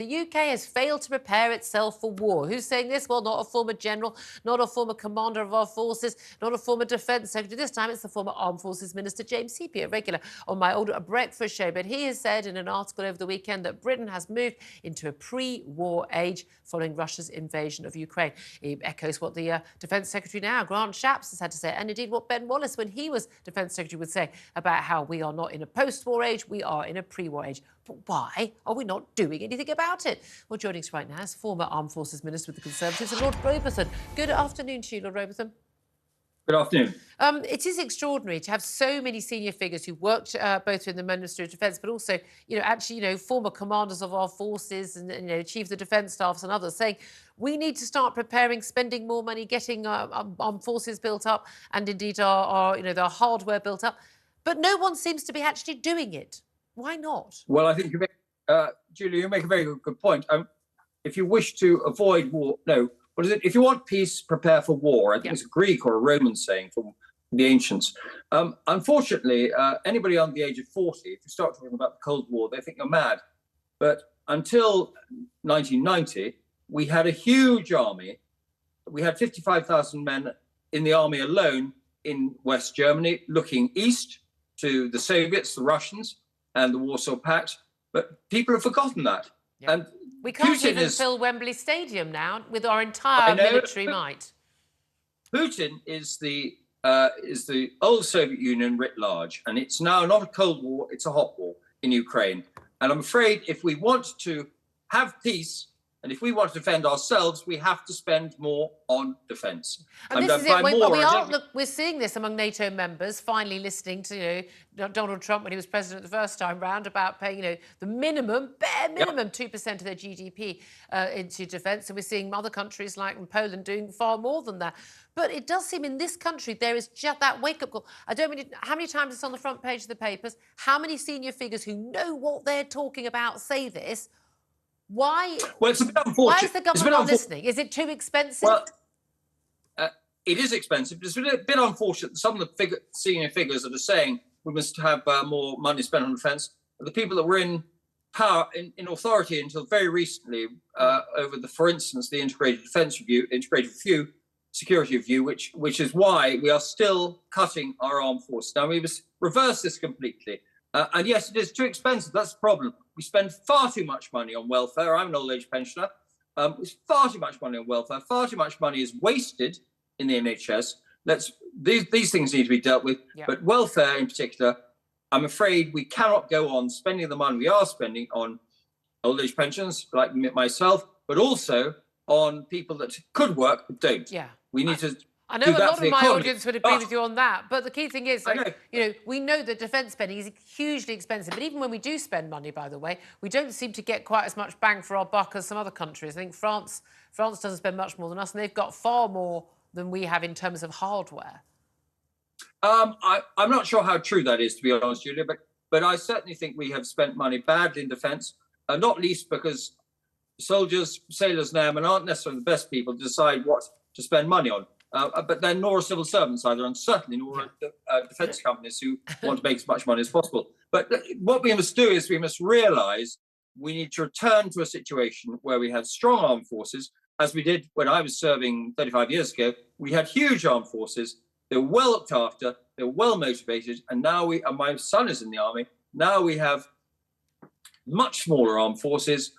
The UK has failed to prepare itself for war. Who's saying this? Well, not a former general, not a former commander of our forces, not a former defence secretary. This time it's the former Armed Forces Minister James Heappey, a regular on my old breakfast show. But he has said in an article over the weekend that Britain has moved into a pre-war age following Russia's invasion of Ukraine. He echoes what the Defence Secretary now, Grant Shapps, has had to say, and indeed what Ben Wallace, when he was Defence Secretary, would say about how we are not in a post-war age, we are in a pre-war age. But why are we not doing anything about it? Well, joining us right now is former Armed Forces Minister with the Conservatives, Lord Robathan. Good afternoon to you, Lord Robathan. Good afternoon. It is extraordinary to have so many senior figures who worked both in the Ministry of Defence, but also, former commanders of our forces and, chiefs of defence staffs and others saying we need to start preparing, spending more money, getting armed forces built up and indeed our hardware built up. But no one seems to be actually doing it. Why not? Well, I think, Julia, you make a very good point. If you wish to avoid war, what is it? If you want peace, prepare for war. I think it's a Greek or a Roman saying from the ancients. Unfortunately, anybody under the age of 40, if you start talking about the Cold War, they think you're mad. But until 1990, we had a huge army. We had 55,000 men in the army alone in West Germany, looking east to the Soviets, the Russians, and the Warsaw Pact, but people have forgotten that. Yeah. And we can't Putin even fill Wembley Stadium now with our entire military might. Putin is the old Soviet Union writ large, and it's now not a Cold War, it's a hot war in Ukraine. And I'm afraid if we want to have peace, and if we want to defend ourselves, we have to spend more on defence. And this is it. We're seeing this among NATO members, finally listening to Donald Trump when he was president the first time round about paying the minimum, bare minimum, 2% of their GDP into defence. And we're seeing other countries like Poland doing far more than that. But it does seem in this country there is just that wake-up call. I don't mean how many times it's on the front page of the papers, how many senior figures who know what they're talking about say this. Why? Well, it's a bit unfortunate. Why is the government not listening? Is it too expensive? Well, it is expensive. It's a bit unfortunate that some of the senior figures that are saying we must have more money spent on defence are the people that were in power, in authority until very recently over for instance, the Integrated Defence Review, Integrated Security Review, which is why we are still cutting our armed forces. Now, we must reverse this completely. And yes, it is too expensive. That's the problem. We spend far too much money on welfare. I'm an old age pensioner. It's far too much money on welfare. Far too much money is wasted in the NHS. These things need to be dealt with. Yeah. But welfare in particular, I'm afraid we cannot go on spending the money we are spending on old age pensions, like myself, but also on people that could work but don't. Yeah. We need to. I know a lot of my audience would agree with you on that, but the key thing is, we know that defence spending is hugely expensive, but even when we do spend money, by the way, we don't seem to get quite as much bang for our buck as some other countries. I think France doesn't spend much more than us, and they've got far more than we have in terms of hardware. I'm not sure how true that is, to be honest, Julia, but I certainly think we have spent money badly in defence, not least because soldiers, sailors and airmen aren't necessarily the best people to decide what to spend money on. But then nor are civil servants either, and certainly nor are defence companies who want to make as much money as possible. But what we must do is we must realise we need to return to a situation where we have strong armed forces, as we did when I was serving 35 years ago. We had huge armed forces. They were well looked after. They were well motivated. And now and my son is in the army. Now we have much smaller armed forces.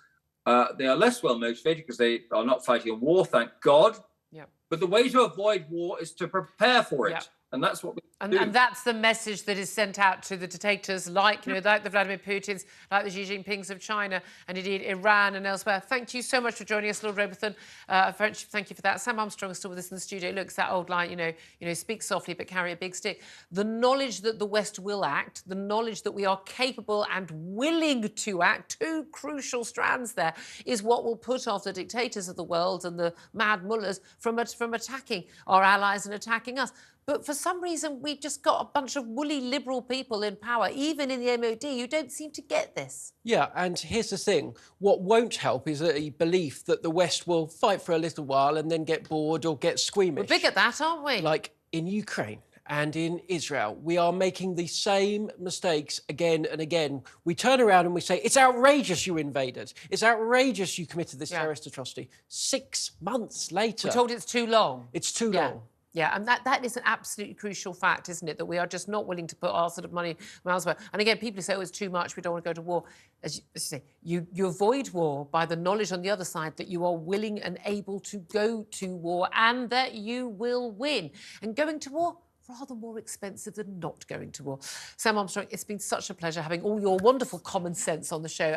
They are less well motivated because they are not fighting a war, thank God. But the way to avoid war is to prepare for it. And that's what we do. And that's the message that is sent out to the dictators like, like the Vladimir Putins, like the Xi Jinpings of China, and indeed Iran and elsewhere. Thank you so much for joining us, Lord Robathan. Thank you for that. Sam Armstrong is still with us in the studio. Look, it's that old line, speak softly but carry a big stick. The knowledge that the West will act, the knowledge that we are capable and willing to act, two crucial strands there, is what will put off the dictators of the world and the mad mullahs from attacking our allies and attacking us. But for some reason, we've just got a bunch of woolly liberal people in power, even in the MOD, who don't seem to get this. Yeah, and here's the thing. What won't help is a belief that the West will fight for a little while and then get bored or get squeamish. We're big at that, aren't we? Like in Ukraine. and in Israel. We are making the same mistakes again and again. We turn around and we say, it's outrageous you invaded. It's outrageous you committed this terrorist atrocity. 6 months later. We're told it's too long. It's too long. Yeah, and that is an absolutely crucial fact, isn't it? That we are just not willing to put our sort of money miles away. And again, people say, oh, it's too much, we don't want to go to war. As you say, you avoid war by the knowledge on the other side that you are willing and able to go to war and that you will win. And going to war, rather more expensive than not going to war. Sam Armstrong, it's been such a pleasure having all your wonderful common sense on the show.